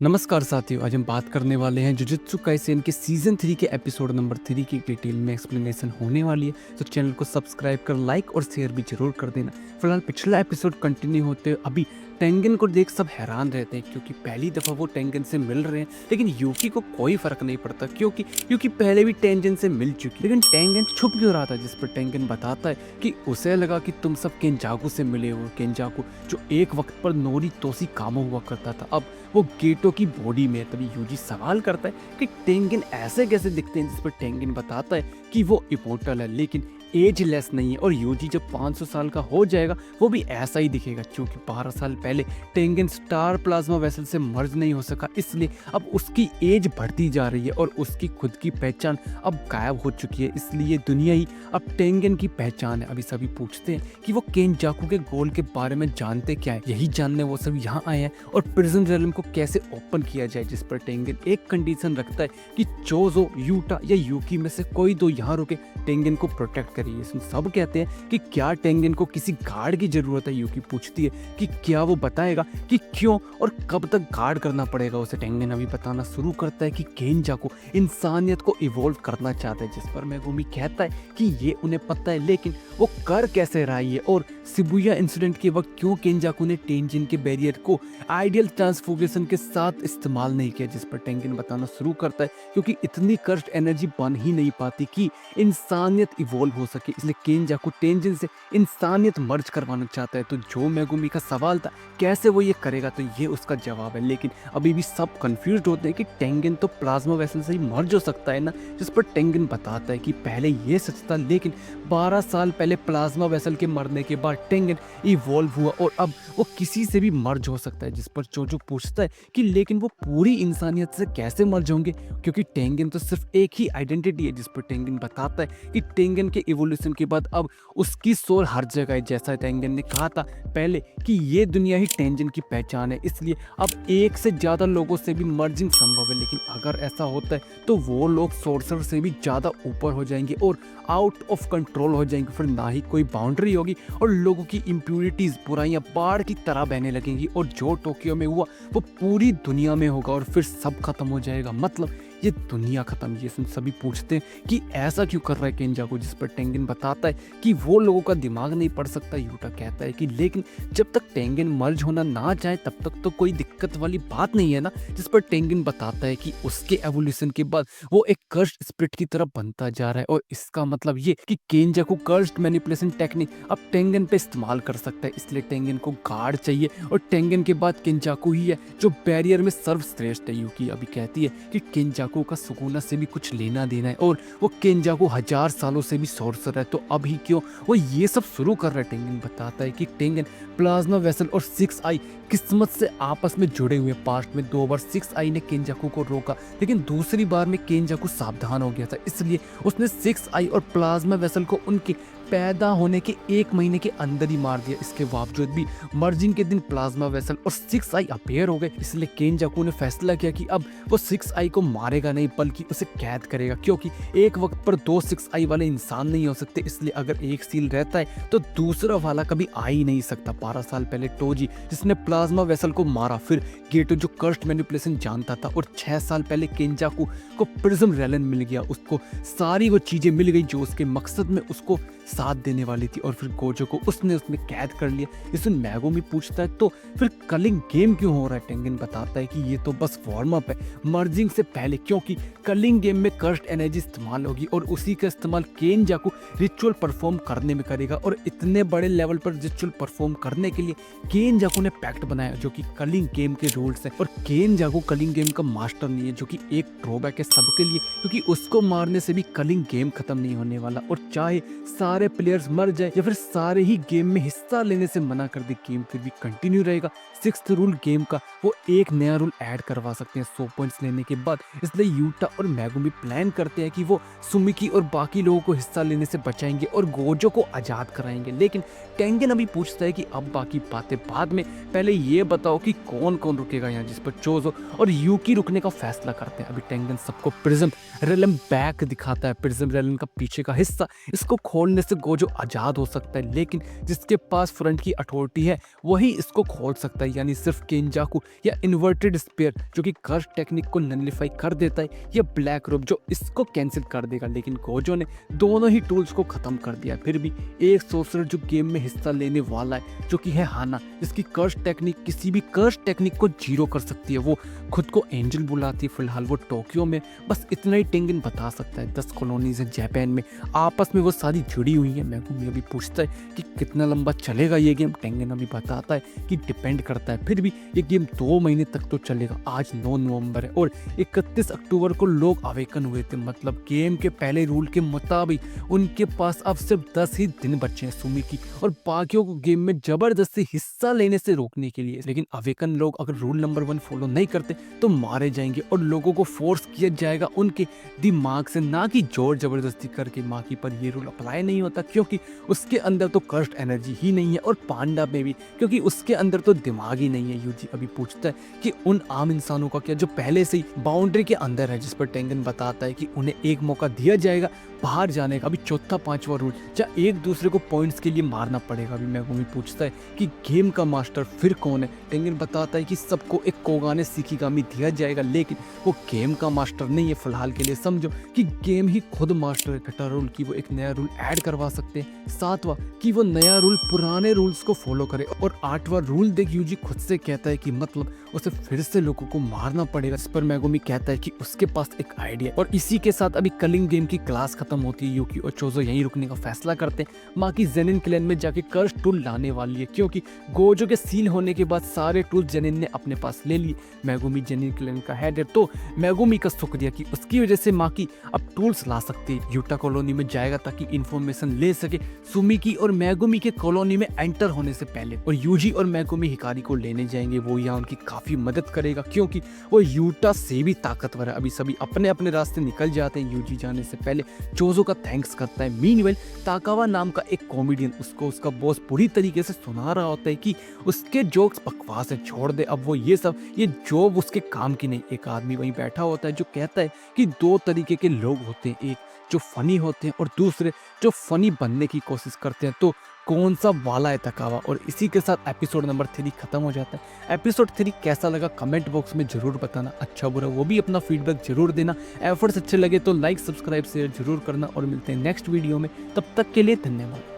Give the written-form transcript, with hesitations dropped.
नमस्कार साथियों, आज हम बात करने वाले हैं जुजुत्सु काइसेन के सीजन 3 के एपिसोड नंबर 3 की डिटेल में एक्सप्लेनेशन होने वाली है। तो चैनल को सब्सक्राइब कर लाइक और शेयर भी जरूर कर देना। फिलहाल पिछला एपिसोड कंटिन्यू होते हुए अभी टेंगन को देख सब हैरान रहते हैं क्योंकि पहली दफ़ा वो टेंगन से मिल रहे हैं, लेकिन यूकी को कोई फर्क नहीं पड़ता क्योंकि पहले भी टेंगन से मिल चुकी। लेकिन टेंगन छुप क्यों रहा था, जिस पर टेंगन बताता है कि उसे लगा कि तुम सब केंजाकू से मिले हो। केंजाकू जो एक वक्त पर नोरी तोसी कामो हुआ करता था, अब वो गेटो की बॉडी में। तभी यूजी सवाल करता है कि टेंगन ऐसे कैसे दिखते हैं, जिस पर टेंगन बताता है कि वो इमोर्टल है लेकिन एजलेस नहीं है, और यूजी जब 500 साल का हो जाएगा वो भी ऐसा ही दिखेगा। क्योंकि 12 साल पहले टेंगन स्टार प्लाज्मा वेसल से मर्ज नहीं हो सका, इसलिए अब उसकी एज बढ़ती जा रही है और उसकी खुद की पहचान अब गायब हो चुकी है। इसलिए दुनिया ही अब टेंगन की पहचान है। अभी सभी पूछते हैं कि वो केंजाकू के गोल के बारे में जानते क्या है। यही जानने वो सब यहाँ आए हैं और प्रिजन रेलम को कैसे ओपन किया जाए, जिस पर टेंगन एक कंडीशन रखता है कि चोजो, यूटा या यूकी में से कोई दो यहाँ रुके टेंगन को प्रोटेक्ट करिए। सब कहते हैं कि क्या टेंगन को किसी गार्ड की जरूरत है। यूकी पूछती है कि क्या वो बताएगा कि क्यों और कब तक गार्ड करना पड़ेगा उसे। टेंगन अभी बताना शुरू करता है कि केंजाकू इंसानियत को इवॉल्व करना चाहता है, जिस पर मेगुमी कहता है कि ये उन्हें पता है लेकिन वो कर कैसे रहा है। और शिबुया इंसिडेंट के वक्त क्यों केंजाकू ने टेंजिन के बैरियर को आइडियल ट्रांसफॉर्मेशन के साथ इस्तेमाल नहीं किया, जिस पर टेंगन बताना शुरू करता है क्योंकि इतनी कर्स्ट एनर्जी बन ही नहीं पाती कि इंसानियत इवॉल्व हो सके। इसलिए केंजाकू टेंजिन से इंसानियत मर्ज करवाना चाहता है। तो जो मेगुमी का सवाल था कैसे वो ये करेगा, तो ये उसका जवाब है। लेकिन अभी भी सब कंफ्यूज होते हैं कि टेंगन तो प्लाज्मा वेसल से ही मर्ज हो सकता है ना, जिस पर टेंगन बताता है कि पहले ये सच था लेकिन 12 साल पहले प्लाज्मा वेसल के मरने के बाद टेंगन इवॉल्व हुआ और अब वो किसी से भी मर्ज हो सकता है। जिस पर जोजो पूछता है कि लेकिन वो पूरी इंसानियत से कैसे मर्ज होंगे, क्योंकि टेंगन तो सिर्फ एक ही आइडेंटिटी है। जिस पर टेंगन बताता है कि टेंगन के इवोल्यूशन के बाद अब उसकी सोल हर जगह है। जैसा टेंगन ने कहा था पहले कि ये दुनिया ही टेंजन की पहचान है, इसलिए अब एक से ज्यादा लोगों से भी मर्जिंग संभव है। लेकिन अगर ऐसा होता है तो वो लोग सोर्सर से भी ज्यादा ऊपर हो जाएंगे और आउट ऑफ कंट्रोल हो जाएंगे। फिर ना ही कोई बाउंड्री होगी और लोगों की इम्प्यूरिटीज, बुराइयां बाढ़ की तरह बहने लगेंगी और जो टोक्यो में हुआ वो पूरी दुनिया में होगा और फिर सब खत्म हो जाएगा। मतलब ये दुनिया खत्म। ये सुन सभी पूछते हैं कि ऐसा क्यों कर रहा है केंजाकू, जिस पर टेंगन बताता है कि वो लोगों का दिमाग नहीं पढ़ सकता। यूटा कहता है कि लेकिन जब तक टेंगन मर्ज होना ना चाहे तब तक तो कोई दिक्कत वाली बात नहीं है ना, जिस पर टेंगन बताता है कि उसके एवोल्यूशन के बाद वो एक कर्स्ड स्पिरिट की तरफ बनता जा रहा है और इसका मतलब ये कि केंजाकू कर्स्ड मैनिपुलेशन टेक्निक अब टेंगन पे इस्तेमाल कर सकता है। इसलिए टेंगन को गार्ड चाहिए और टेंगन के बाद केंजाकू ही है जो बैरियर में सर्वश्रेष्ठ है। यूकी अभी कहती है कि केंजाकू का सुकूना से भी कुछ लेना देना है और वो केंजाकू 1000 सालों से भी सोर्सर है, तो अभी क्यों वो ये सब शुरू कर रहा है। टेंगन बताता है कि टेंगन, प्लाज्मा वेसल और 6 आई किस्मत से आपस में जुड़े हुए। पास्ट में 2 बार 6 आई ने केंजाकू को रोका, लेकिन दूसरी बार में केंजाकू सावधान हो गया था, इसलिए उसने 6 आई और प्लाज्मा वेसल को उनके पैदा होने के 1 महीने के अंदर ही मार दिया। इसके बावजूद भी मर्जिंग के दिन प्लाज्मा वेसल और 6 आई अपेयर हो गए। इसलिए केंजाकू ने फैसला किया कि अब वो 6 आई को मारेगा नहीं बल्कि उसे कैद करेगा, क्योंकि एक वक्त पर 2 6 आई वाले इंसान नहीं हो सकते। इसलिए अगर एक सील रहता है तो दूसरा वाला कभी आ ही नहीं सकता। 12 साल पहले टोजी जिसने प्लाज्मा वेसल को मारा, फिर गेटो जो कर्स्ट मैनिपुलेशन जानता था, और 6 साल पहले केंजाकू को प्रिज्म रेलन मिल गया। उसको सारी वो चीजें मिल गई जो उसके मकसद में उसको साथ देने वाली थी, और फिर गोजो को उसने उसमें कैद कर लिया। इसमें मेगुमी पूछता है तो फिर कलिंग गेम क्यों हो रहा है। टेंगन बताता है कि ये तो बस वार्म अप है मर्जिंग से पहले, क्योंकि कलिंग गेम में कर्स्ट एनर्जी इस्तेमाल होगी और उसी का इस्तेमाल केंजाकू रिचुअल परफॉर्म करने में करेगा। और इतने बड़े लेवल पर रिचुअल परफॉर्म करने के लिए केंजाकू ने पैक्ट बनाया जो कि कलिंग गेम के रूल्स है। और केंजाकू कलिंग गेम का मास्टर नहीं है, जो कि एक ड्रॉबैक है सबके लिए, क्योंकि उसको मारने से भी कलिंग गेम खत्म नहीं होने वाला। और चाहे सारे प्लेयर्स मर जाए या फिर सारे ही गेम में हिस्सा लेने से मना कर दे, गेम फिर भी कंटिन्यू रहेगा। 6th रूल गेम का वो एक नया रूल ऐड करवा सकते हैं 100 पॉइंट्स लेने के बाद। इसलिए यूटा और मेगुमी प्लान करते हैं कि वो सुमिकी और बाकी लोगों को हिस्सा लेने से बचाएंगे और गोजो को आजाद कराएंगे। लेकिन टेंगन अभी पूछता है कि अब बाकी बातें बाद में, पहले ये बताओ कि कौन कौन रुकेगा यहाँ, जिस पर चोजो और यूकी रुकने का फैसला करते हैं। अभी टेंगन सबको प्रिज्म रेलम बैक दिखाता है, प्रिज्म रेलम का पीछे का हिस्सा। इसको खोलने से गोजो आज़ाद हो सकता है, लेकिन जिसके पास फ्रंट की अथॉरिटी है वही इसको खोल सकता है, यानी सिर्फ केंजाकू या इन्वर्टेड स्पेयर जो कि कर्स टेक्निक को नलिफाई कर देता है, या ब्लैक रोब जो इसको कैंसिल कर देगा। लेकिन गोजो ने दोनों ही टूल्स को ख़त्म कर दिया। फिर भी एक सोर्सर जो गेम में हिस्सा लेने वाला है, जो कि है हाना, जिसकी कर्स टेक्निक किसी भी कर्स टेक्निक को जीरो कर सकती है। वो खुद को एंजल बुलाती है, फिलहाल वो टोक्यो में, बस इतना ही टेंगन बता सकता है। 10 कॉलोनीज है जापान में, आपस में वो सारी जुड़ी हुई हैं। मेगुमी अभी पूछता है कि कितना लंबा चलेगा ये गेम, टेंगन अभी बताता है कि डिपेंड करता है। फिर भी ये गेम 2 महीने तक तो चलेगा। आज 9 नवंबर है और 31 अक्टूबर को लोग अवेकन हुए थे, मतलब गेम के पहले रूल के मुताबिक उनके पास अब सिर्फ 10 ही दिन बचे हैं सुमिकी और बाकियों को गेम में जबरदस्ती हिस्सा लेने से रोकने के लिए। लेकिन अवेकन लोग अगर रूल नंबर 1 फॉलो नहीं करते तो मारे जाएंगे और लोगों को फोर्स किया जाएगा उनके दिमाग से, ना कि जोर जबरदस्ती करके। माकी पर ये रूल अप्लाई नहीं होता क्योंकि उसके अंदर तो कर्स्ट एनर्जी ही नहीं है, और पांडा में भी क्योंकि उसके अंदर तो दिमाग ही नहीं है। यूजी अभी पूछता है कि उन आम इंसानों का क्या जो पहले से ही बाउंड्री के अंदर है, जिस पर टेंगन बताता है कि उन्हें एक मौका दिया जाएगा बाहर जाने का। अभी चौथा 5वां रूल, जहाँ एक दूसरे को पॉइंट्स के लिए मारना पड़ेगा। अभी मेगुमी पूछता है कि गेम का मास्टर फिर कौन है। टेंगन बताता है कि सबको एक कोगाने शिकिगामी दिया जाएगा, लेकिन वो गेम का मास्टर नहीं है। फिलहाल के लिए समझो कि गेम ही खुद मास्टर है। 6वां रूल की वो एक नया रूल ऐड करवा सकते हैं। 7वां कि वो नया रूल पुराने रूल्स को फॉलो करे, और 8वां रूल देख यूजी खुद से कहता है कि मतलब उसे फिर से लोगों को मारना पड़ेगा। इस पर मेगुमी कहता है कि उसके पास एक आइडिया। और इसी के साथ अभी कलिंग गेम की क्लास खत्म होती है। यूकी और चोजो यहीं रुकने का फैसला करते हैं। माकी जेनिन क्लैन में जाके कर्स टूल लाने वाली है, क्योंकि गोजो के सील होने के बाद सारे टूल जेनिन ने अपने पास ले लिए। मेगुमी जेनिन क्लैन का हेड है, तो मेगुमी का शुक्रिया कि उसकी वजह से माकी अब टूल्स ला सकती है। यूटा कॉलोनी में जाएगा ताकि इंफॉर्मेशन ले सके सुमिकी और मेगुमी के कॉलोनी में एंटर होने से पहले। और यूजी और मेगुमी हिकारी को लेने जाएंगे, वो यहाँ उनकी काफी मदद करेगा क्योंकि वो यूटा से भी ताकतवर है। अभी सभी अपने अपने रास्ते निकल जाते हैं। यूजी जाने से पहले चोजो का थैंक्स करता है। मीनवेल ताकावा नाम का एक कॉमेडियन उसको उसका बॉस पूरी तरीके से सुना रहा होता है कि उसके जोक्स बकवास है, छोड़ दे अब वो ये जॉब उसके काम की नहीं। एक आदमी वहीं बैठा होता है जो कहता है कि 2 तरीके के लोग होते हैं, एक जो फनी होते हैं और दूसरे जो फनी बनने की कोशिश करते हैं। तो कौन सा वाला है तकावा। और इसी के साथ एपिसोड नंबर 3 खत्म हो जाता है। एपिसोड 3 कैसा लगा कमेंट बॉक्स में जरूर बताना, अच्छा बुरा वो भी अपना फीडबैक जरूर देना। एफर्ट्स अच्छे लगे तो लाइक सब्सक्राइब शेयर जरूर करना, और मिलते हैं नेक्स्ट वीडियो में। तब तक के लिए धन्यवाद।